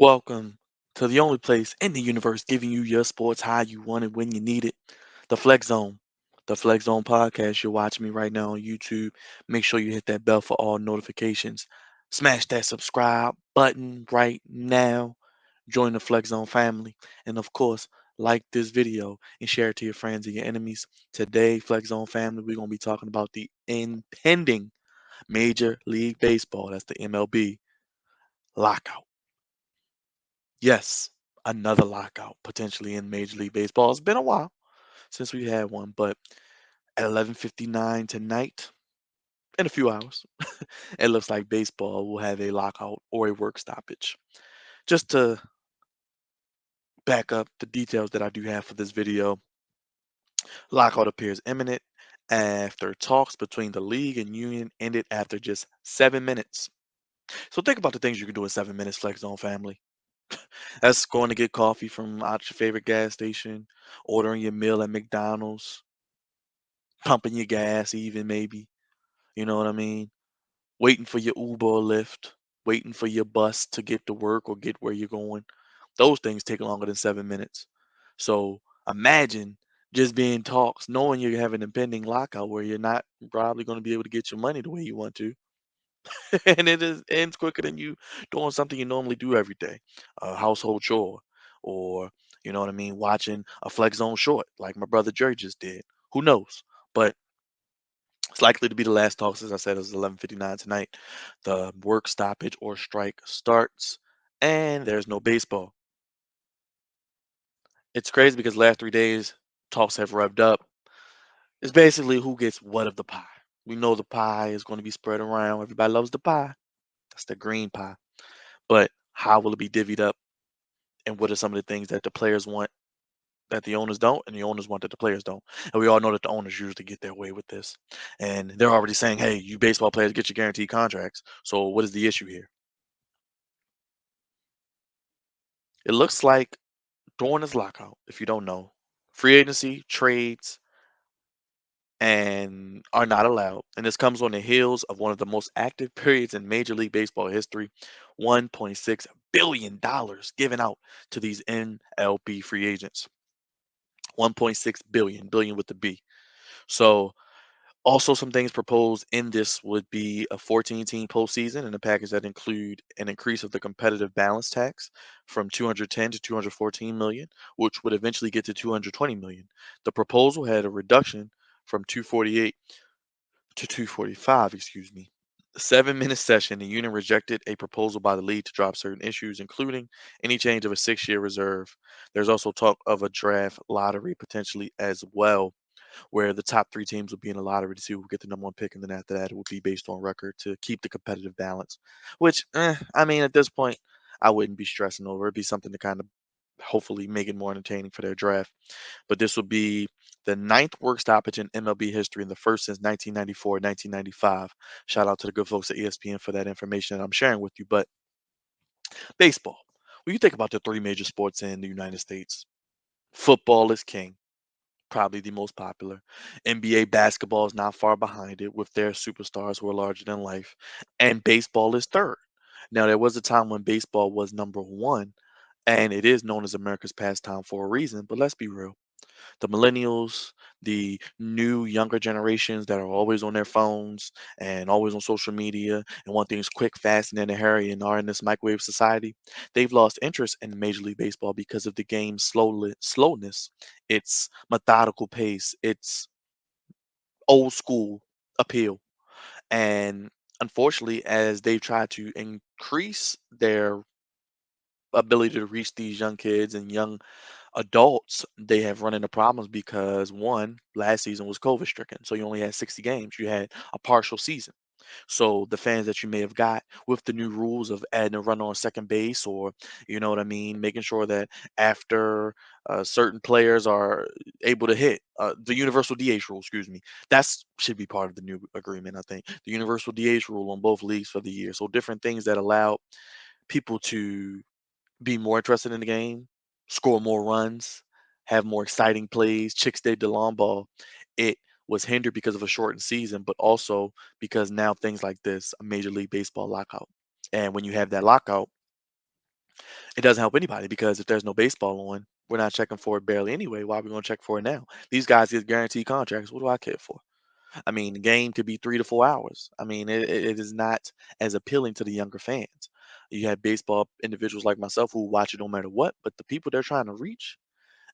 Welcome to the only place in the universe giving you your sports how you want it when you need it. The Flex Zone. The Flex Zone podcast. You're watching me right now on YouTube. Make sure you hit that bell for all notifications. Smash that subscribe button right now. Join the Flex Zone family. And of course, like this video and share it to your friends and your enemies. Today, Flex Zone family, we're going to be talking about the impending Major League Baseball. That's the MLB lockout. Yes, another lockout potentially in Major League Baseball. It's been a while since we had one, but at 11:59 tonight, in a few hours, it looks like baseball will have a lockout or a work stoppage. Just to back up the details that I do have for this video, lockout appears imminent after talks between the league and union ended after just 7 minutes. So think about the things you can do in 7 minutes, Flex Zone family. That's going to get coffee from out your favorite gas station, ordering your meal at McDonald's, pumping your gas even maybe, you know what I mean? Waiting for your Uber or Lyft, waiting for your bus to get to work or get where you're going. Those things take longer than 7 minutes. So imagine just being talks, knowing you have an impending lockout where you're not probably going to be able to get your money the way you want to. And it is ends quicker than you doing something you normally do every day, a household chore, or you know what I mean, watching a flex zone short like my brother Jerry just did. Who knows? But it's likely to be the last talks, as I said, it's 11:59 tonight. The work stoppage or strike starts, and there's no baseball. It's crazy because last 3 days talks have revved up. It's basically who gets what of the pie. We know the pie is going to be spread around. Everybody loves the pie. That's the green pie. But how will it be divvied up? And what are some of the things that the players want that the owners don't, and the owners want that the players don't? And we all know that the owners usually get their way with this. And they're already saying, hey, you baseball players get your guaranteed contracts. So what is the issue here? It looks like during this lockout, if you don't know, free agency, trades, and are not allowed. And this comes on the heels of one of the most active periods in Major League Baseball history, $1.6 billion given out to these NLB free agents. 1.6 billion, billion with the B. So also some things proposed in this would be a 14 team postseason and a package that include an increase of the competitive balance tax from 210 to 214 million, which would eventually get to 220 million. The proposal had a reduction from 248 to 245, excuse me. 7 minute session, the union rejected a proposal by the league to drop certain issues, including any change of a 6 year reserve. There's also talk of a draft lottery potentially as well, where the top three teams will be in a lottery to see who will get the number one pick, and then after that, it will be based on record to keep the competitive balance. Which, I mean, at this point, I wouldn't be stressing over. It'd be something to kind of hopefully make it more entertaining for their draft. But this will be the ninth work stoppage in MLB history and the first since 1994, 1995. Shout out to the good folks at ESPN for that information that I'm sharing with you. But baseball, when you think about the three major sports in the United States, football is king, probably the most popular. NBA basketball is not far behind it with their superstars who are larger than life. And baseball is third. Now, there was a time when baseball was number one, and it is known as America's pastime for a reason, but let's be real. The millennials, the new younger generations that are always on their phones and always on social media and want things quick, fast, and in a hurry and are in this microwave society, they've lost interest in Major League Baseball because of the game's slowness, its methodical pace, its old school appeal. And unfortunately, as they've tried to increase their ability to reach these young kids and young adults, they have run into problems because one, last season was COVID stricken. So you only had 60 games. You had a partial season. So the fans that you may have got with the new rules of adding a runner on second base, or you know what I mean, making sure that after certain players are able to hit the universal DH rule, excuse me, that's should be part of the new agreement. I think the universal DH rule on both leagues for the year. So different things that allow people to be more interested in the game, score more runs, have more exciting plays, chicks dig the long ball. It was hindered because of a shortened season, but also because now things like this, a Major League Baseball lockout. And when you have that lockout, It doesn't help anybody because if there's no baseball on, we're not checking for it barely anyway. Why are we going to check for it now? These guys get guaranteed contracts. What do I care for? I mean, the game could be 3 to 4 hours. I mean, it is not as appealing to the younger fans. You have baseball individuals like myself who watch it no matter what, but the people they're trying to reach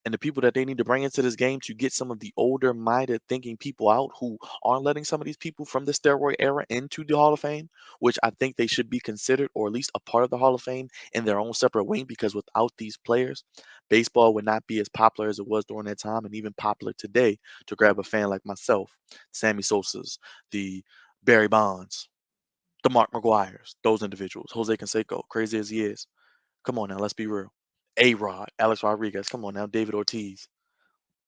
and the people that they need to bring into this game to get some of the older minded thinking people out who aren't letting some of these people from the steroid era into the Hall of Fame, which I think they should be considered or at least a part of the Hall of Fame in their own separate wing because without these players, baseball would not be as popular as it was during that time and even popular today to grab a fan like myself, Sammy Sosa's, the Barry Bonds, the Mark McGuire's, those individuals, Jose Canseco, crazy as he is. Come on now, let's be real. A-Rod, Alex Rodriguez, come on now, David Ortiz.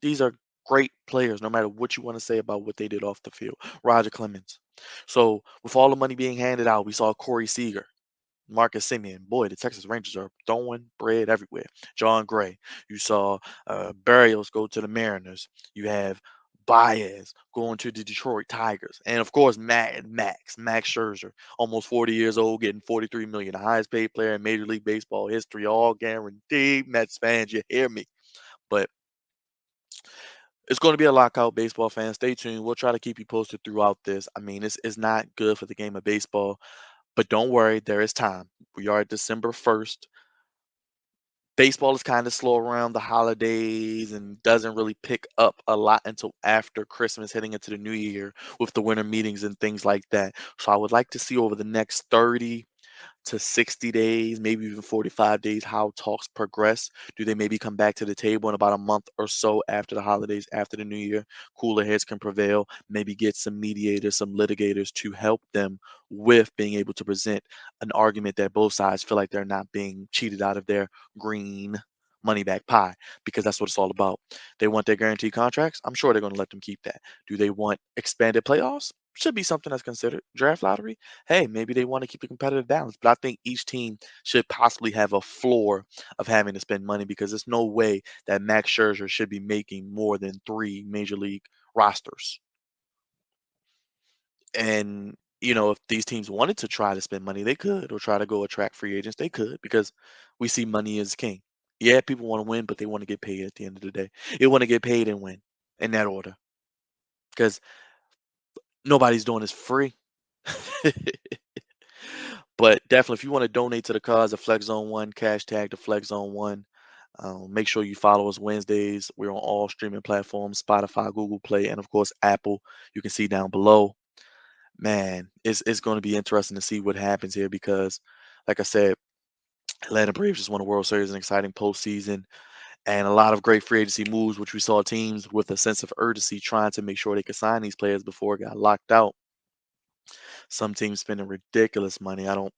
These are great players, no matter what you want to say about what they did off the field. Roger Clemens. So with all the money being handed out, we saw Corey Seager, Marcus Simeon. Boy, the Texas Rangers are throwing bread everywhere. John Gray. You saw Barrios go to the Mariners. You have Baez going to the Detroit Tigers. And of course, Max Scherzer, almost 40 years old, getting 43 million, the highest paid player in Major League Baseball history, all guaranteed. Mets fans, you hear me. But it's going to be a lockout, baseball fans. Stay tuned. We'll try to keep you posted throughout this. I mean, it's not good for the game of baseball, but don't worry, there is time. We are at December 1st. Baseball is kind of slow around the holidays and doesn't really pick up a lot until after Christmas, heading into the new year with the winter meetings and things like that. So I would like to see over the next 30 to 60 days, maybe even 45 days, how talks progress. Do they maybe come back to the table in about a month or so after the holidays, after the new year? Cooler heads can prevail. Maybe get some mediators, some litigators to help them with being able to present an argument that both sides feel like they're not being cheated out of their green money back pie because that's what it's all about. They want their guaranteed contracts. I'm sure they're going to let them keep that. Do they want expanded playoffs? Should be something that's considered. Draft lottery? Hey, maybe they want to keep a competitive balance, but I think each team should possibly have a floor of having to spend money because there's no way that Max Scherzer should be making more than 3 major league rosters. And if these teams wanted to try to spend money, they could, or try to go attract free agents, they could, because we see money is king. Yeah, people want to win, but they want to get paid at the end of the day. They want to get paid and win in that order because nobody's doing this free. But definitely, if you want to donate to the cause of Flex Zone One, cash tag the Flex Zone One. Make sure you follow us Wednesdays. We're on all streaming platforms: Spotify, Google Play, and of course Apple. You can see down below. Man, it's going to be interesting to see what happens here because, like I said, Atlanta Braves just won the World Series, an exciting postseason, and a lot of great free agency moves, which we saw teams with a sense of urgency trying to make sure they could sign these players before it got locked out. Some teams spending ridiculous money. I don't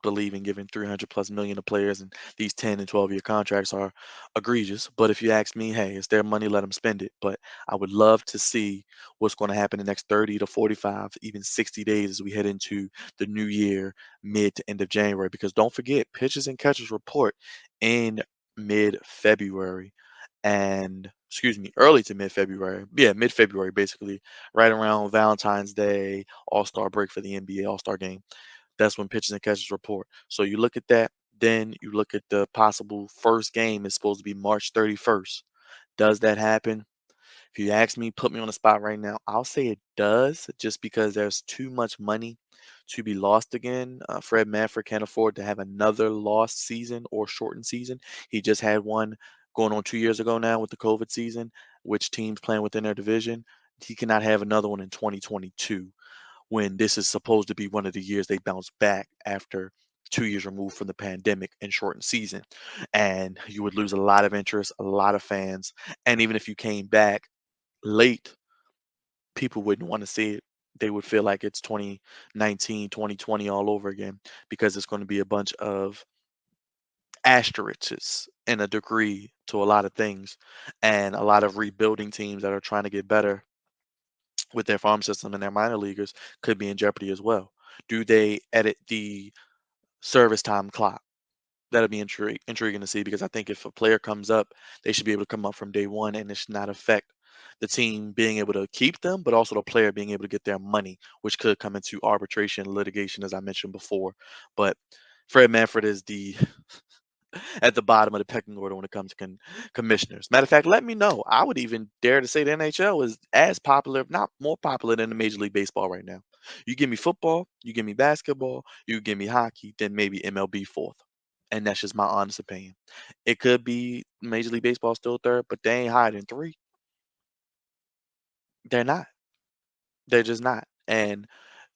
believe in giving 300 plus million to players, and these 10 and 12-year contracts are egregious. But if you ask me, hey, it's their money, let them spend it. But I would love to see what's going to happen in the next 30 to 45, even 60 days as we head into the new year, mid to end of January. Because don't forget, pitchers and catchers report in mid-February. And excuse me, early to mid-February. Yeah, mid-February, basically, right around Valentine's Day, All-Star break for the NBA All-Star game. That's when pitchers and catchers report. So you look at that, then you look at the possible first game is supposed to be March 31st. Does that happen? If you ask me, put me on the spot right now, I'll say it does just because there's too much money to be lost again. Fred Manfred can't afford to have another lost season or shortened season. He just had one going on 2 years ago now with the COVID season, which teams playing within their division. He cannot have another one in 2022 when this is supposed to be one of the years they bounce back after 2 years removed from the pandemic and shortened season. And you would lose a lot of interest, a lot of fans. And even if you came back late, people wouldn't want to see it. They would feel like it's 2019, 2020 all over again because it's going to be a bunch of asterisks in a degree to a lot of things and a lot of rebuilding teams that are trying to get better with their farm system and their minor leaguers could be in jeopardy as well. Do they edit the service time clock? That'll be intriguing to see because I think if a player comes up, they should be able to come up from day one and it should not affect the team being able to keep them, but also the player being able to get their money, which could come into arbitration litigation, as I mentioned before. But Fred Manfred is the at the bottom of the pecking order when it comes to commissioners. Matter of fact, let me know. I would even dare to say the NHL is as popular, if not more popular than the Major League Baseball right now. You give me football, you give me basketball, you give me hockey, then maybe MLB fourth. And that's just my honest opinion. It could be Major League Baseball still third, but they ain't higher than three. They're not. They're just not. And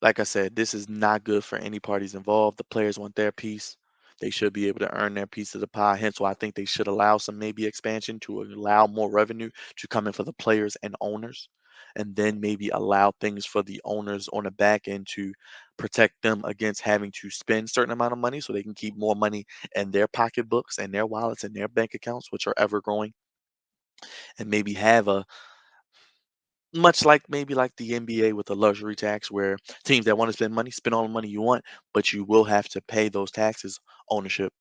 like I said, this is not good for any parties involved. The players want their piece. They should be able to earn their piece of the pie. Hence why I think they should allow some maybe expansion to allow more revenue to come in for the players and owners. And then maybe allow things for the owners on the back end to protect them against having to spend certain amount of money so they can keep more money in their pocketbooks and their wallets and their bank accounts, which are ever growing, and maybe have a much like maybe like the NBA with the luxury tax, where teams that want to spend money spend all the money you want, but you will have to pay those taxes. Ownership.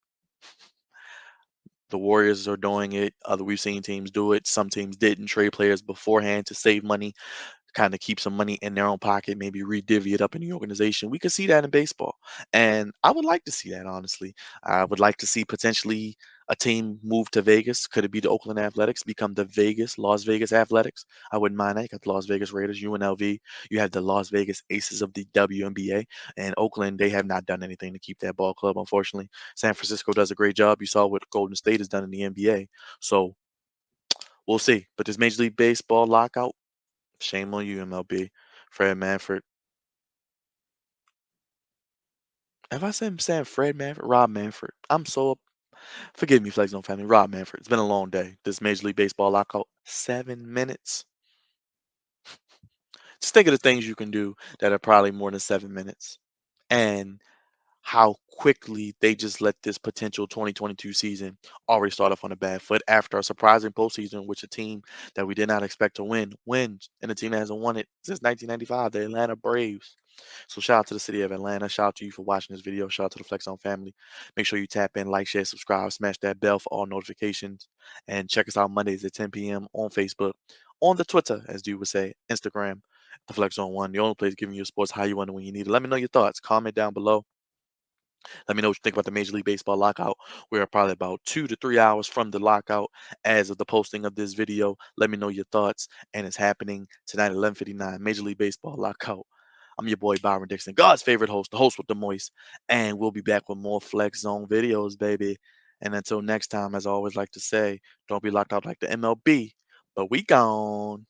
The Warriors are doing it. Other we've seen teams do it. Some teams didn't trade players beforehand to save money, kind of keep some money in their own pocket, maybe redivvy it up in the organization. We could see that in baseball. And I would like to see that, honestly. I would like to see potentially a team move to Vegas. Could it be the Oakland Athletics become the Las Vegas Athletics? I wouldn't mind that. You got the Las Vegas Raiders, UNLV. You have the Las Vegas Aces of the WNBA. And Oakland, they have not done anything to keep that ball club, unfortunately. San Francisco does a great job. You saw what Golden State has done in the NBA. So we'll see. But this Major League Baseball lockout, shame on you, MLB. Fred Manfred. Have I said saying Fred Manfred? Rob Manfred. I'm so forgive me, Flex on Family. Rob Manfred. It's been a long day. This Major League Baseball lockout. 7 minutes. Just think of the things you can do that are probably more than 7 minutes. And how quickly they just let this potential 2022 season already start off on a bad foot after a surprising postseason, which a team that we did not expect to win wins, and a team that hasn't won it since 1995, the Atlanta Braves. So shout out to the city of Atlanta. Shout out to you for watching this video. Shout out to the Flex on family. Make sure you tap in, like, share, subscribe, smash that bell for all notifications, and check us out Mondays at 10 p.m. on Facebook, on the Twitter, as you would say, Instagram, the Flex on One, the only place giving you sports how you want it when you need it. Let me know your thoughts. Comment down below. Let me know what you think about the Major League Baseball lockout. We are probably about 2 to 3 hours from the lockout as of the posting of this video. Let me know your thoughts. And it's happening tonight at 11:59. Major League Baseball lockout. I'm your boy Byron Dixon, God's favorite host, the host with the moist. And we'll be back with more Flex Zone videos, baby. And until next time, as I always like to say, don't be locked out like the MLB, but we gone.